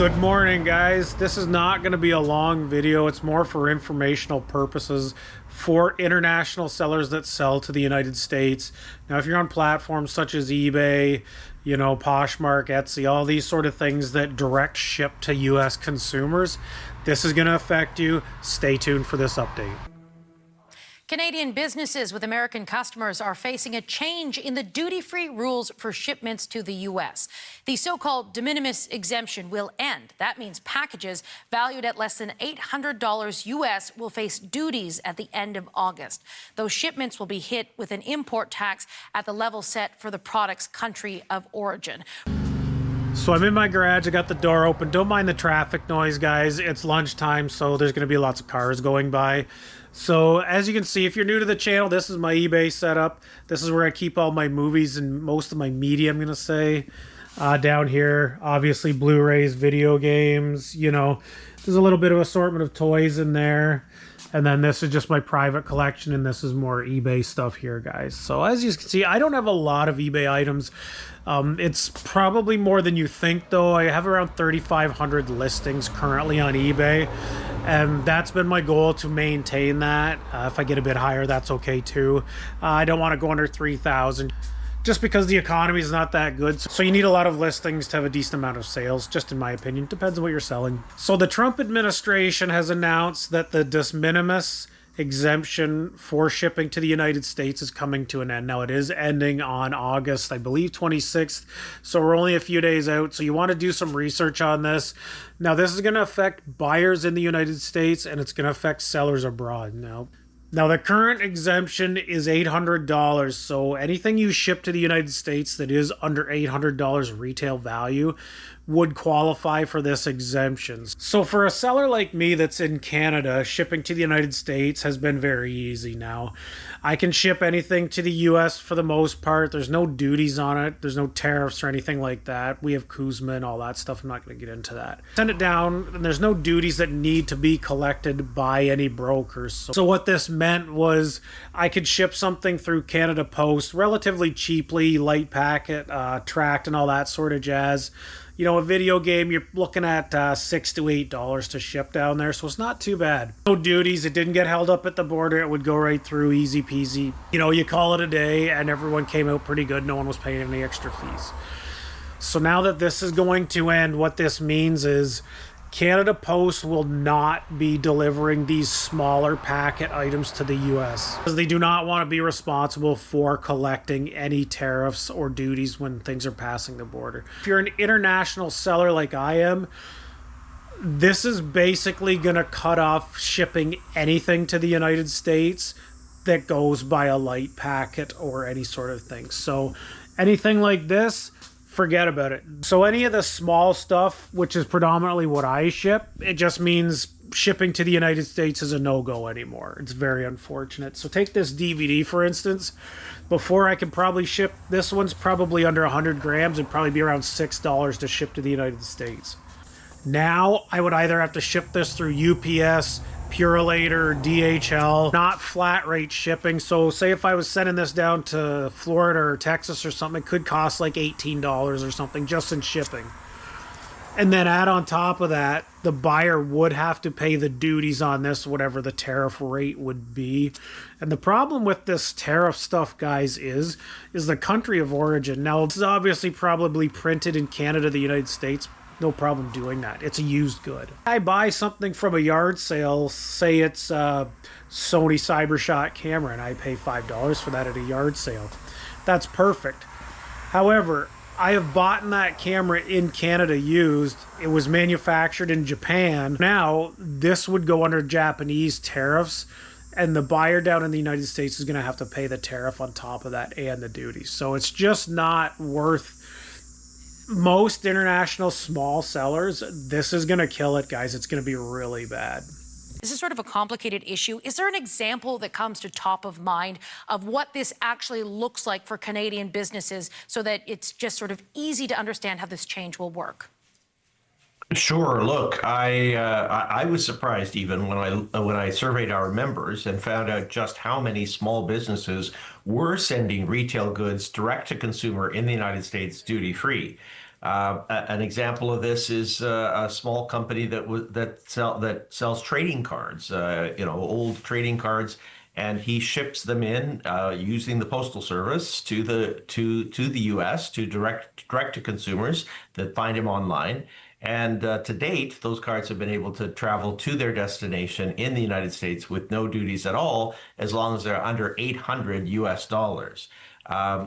Good morning, guys. This is not going to be a long video. It's more for informational purposes for international sellers that sell to the United States. Now, if you're on platforms such as eBay, Poshmark, Etsy, all these sort of things that direct ship to US consumers, this is going to affect you. Stay tuned for this update. Canadian businesses with American customers are facing a change in the duty-free rules for shipments to the U.S. The so-called de minimis exemption will end. That means packages valued at less than $800 U.S. will face duties at the end of August. Those shipments will be hit with an import tax at the level set for the product's country of origin. So I'm in my garage. I got the door open. Don't mind the traffic noise, guys. It's lunchtime, so there's going to be lots of cars going by. So as you can see, if you're new to the channel, this is my eBay setup. This is where I keep all my movies and most of my media, I'm going to say. Down here, obviously Blu-rays, video games, there's a little bit of assortment of toys in there. And then this is just my private collection, and this is more eBay stuff here, guys. So as you can see, I don't have a lot of eBay items. It's probably more than you think, though. I have around 3,500 listings currently on eBay, and that's been my goal, to maintain that. If I get a bit higher, that's okay too. I don't want to go under 3,000. Just because the economy is not that good. So you need a lot of listings to have a decent amount of sales, just in my opinion. Depends on what you're selling. So the Trump administration has announced that the de minimis exemption for shipping to the United States is coming to an end. Now, it is ending on August, I believe, 26th. So we're only a few days out. So you want to do some research on this. Now, this is going to affect buyers in the United States, and it's going to affect sellers abroad. Now, the current exemption is $800, so anything you ship to the United States that is under $800 retail value would qualify for this exemption. So for a seller like me that's in Canada, shipping to the United States has been very easy now. I can ship anything to the US for the most part. There's no duties on it. There's no tariffs or anything like that. We have Kuzma and all that stuff. I'm not going to get into that. Send it down, and there's no duties that need to be collected by any brokers. So what this meant was I could ship something through Canada Post relatively cheaply, light packet, tracked, and all that sort of jazz. A video game, you're looking at $6 to $8 to ship down there, so it's not too bad. No duties. It didn't get held up at the border. It would go right through, easy peasy. You call it a day, and everyone came out pretty good. No one was paying any extra fees. So now that this is going to end, what this means is Canada Post will not be delivering these smaller packet items to the US, because they do not want to be responsible for collecting any tariffs or duties when things are passing the border. If you're an international seller like I am, this is basically going to cut off shipping anything to the United States that goes by a light packet or any sort of thing. So anything like this, forget about it. So any of the small stuff, which is predominantly what I ship, it just means shipping to the United States is a no-go anymore. It's very unfortunate. So take this DVD, for instance. Before, I could probably ship, this one's probably under 100 grams. It'd probably be around $6 to ship to the United States. Now, I would either have to ship this through UPS, Purolator, DHL, not flat rate shipping. So say if I was sending this down to Florida or Texas or something, it could cost like $18 or something just in shipping. And then add on top of that, the buyer would have to pay the duties on this, whatever the tariff rate would be. And the problem with this tariff stuff, guys, is the country of origin. Now, this is obviously probably printed in Canada, the United States. No problem doing that. It's a used good. I buy something from a yard sale, say it's a Sony CyberShot camera, and I pay $5 for that at a yard sale. That's perfect. However, I have bought that camera in Canada used. It was manufactured in Japan. Now, this would go under Japanese tariffs, and the buyer down in the United States is going to have to pay the tariff on top of that and the duties. So it's just not worth. Most international small sellers, this is going to kill it, guys. It's going to be really bad. This is sort of a complicated issue. Is there an example that comes to top of mind of what this actually looks like for Canadian businesses so that it's just sort of easy to understand how this change will work? Sure. Look, I was surprised even when I surveyed our members and found out just how many small businesses were sending retail goods direct to consumer in the United States duty free. An example of this is a small company that sells trading cards, old trading cards, and he ships them in using the postal service to the U.S. to direct to consumers that find him online. And to date, those cards have been able to travel to their destination in the United States with no duties at all, as long as they're under 800 US dollars.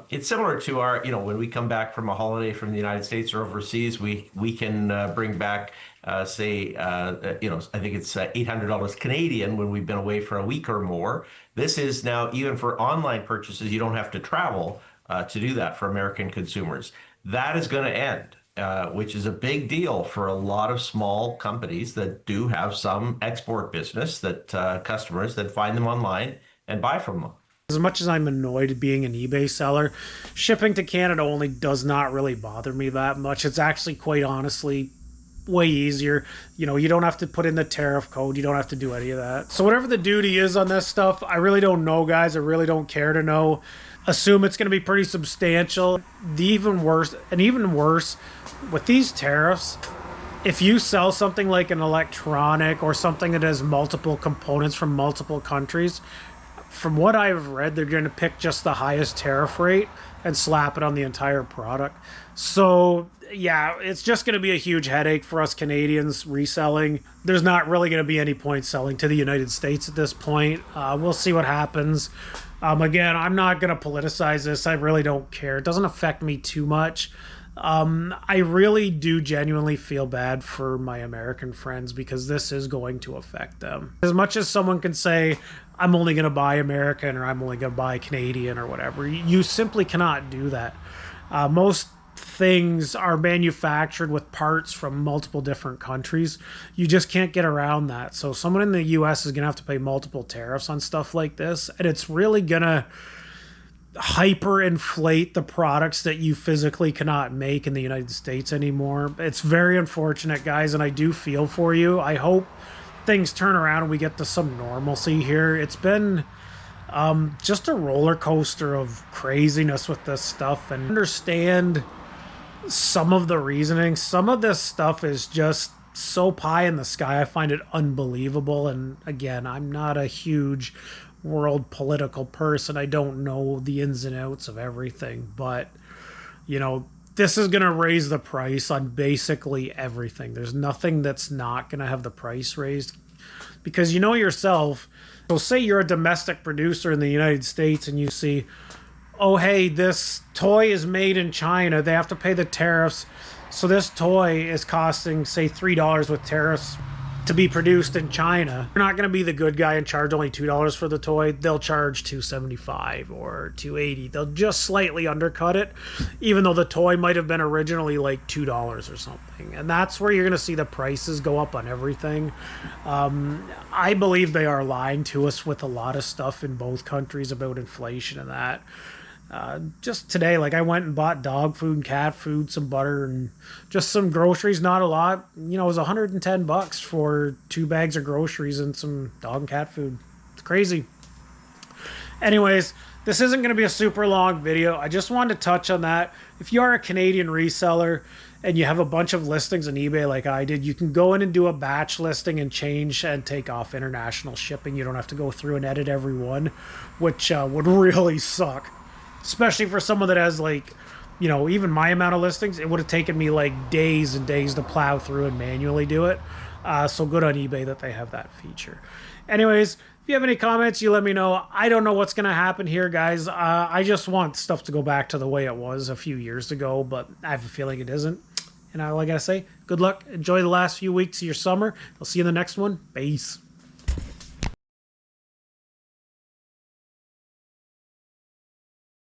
It's similar to our, when we come back from a holiday from the United States or overseas, we can bring back, I think it's $800 Canadian when we've been away for a week or more. This is now, even for online purchases, you don't have to travel to do that for American consumers. That is going to end. Which is a big deal for a lot of small companies that do have some export business, that customers that find them online and buy from them. As much as I'm annoyed being an eBay seller, shipping to Canada only does not really bother me that much. It's actually, quite honestly, way easier. You don't have to put in the tariff code. You don't have to do any of that. So whatever the duty is on this stuff, I really don't know, guys. I really don't care to know. Assume it's going to be pretty substantial. Even worse, with these tariffs, if you sell something like an electronic or something that has multiple components from multiple countries, from what I've read, they're going to pick just the highest tariff rate and slap it on the entire product. So yeah, it's just going to be a huge headache for us Canadians reselling. There's not really going to be any point selling to the United States at this point. We'll see what happens. Again, I'm not going to politicize this. I really don't care. It doesn't affect me too much. I really do genuinely feel bad for my American friends, because this is going to affect them. As much as someone can say, I'm only going to buy American, or I'm only going to buy Canadian, or whatever, you simply cannot do that. Most things are manufactured with parts from multiple different countries. You just can't get around that. So someone in the US is going to have to pay multiple tariffs on stuff like this, and it's really going to hyperinflate the products that you physically cannot make in the United States anymore. It's very unfortunate, guys, and I do feel for you. I hope things turn around and we get to some normalcy here. It's been just a roller coaster of craziness with this stuff, and understand some of the reasoning. Some of this stuff is just so pie in the sky. I find it unbelievable. And again, I'm not a huge world political person. I don't know the ins and outs of everything, but this is going to raise the price on basically everything. There's nothing that's not going to have the price raised, because yourself. So say you're a domestic producer in the United States and you see, oh, hey, this toy is made in China. They have to pay the tariffs. So this toy is costing, say, $3 with tariffs to be produced in China. You're not going to be the good guy and charge only $2 for the toy. They'll charge $2.75 or $2.80. They'll just slightly undercut it, even though the toy might have been originally like $2 or something. And that's where you're going to see the prices go up on everything. I believe they are lying to us with a lot of stuff in both countries about inflation and that. Just today, I went and bought dog food and cat food, some butter, and just some groceries. Not a lot. It was $110 for 2 bags of groceries and some dog and cat food. It's crazy. Anyways, this isn't going to be a super long video. I just wanted to touch on that. If you are a Canadian reseller and you have a bunch of listings on eBay like I did, you can go in and do a batch listing and change and take off international shipping. You don't have to go through and edit every one, which would really suck. Especially for someone that has even my amount of listings, it would have taken me days and days to plow through and manually do it. So good on eBay that they have that feature. Anyways, if you have any comments, you let me know. I don't know what's going to happen here, guys. I just want stuff to go back to the way it was a few years ago, but I have a feeling it isn't. And all I got to say, good luck. Enjoy the last few weeks of your summer. I'll see you in the next one. Peace.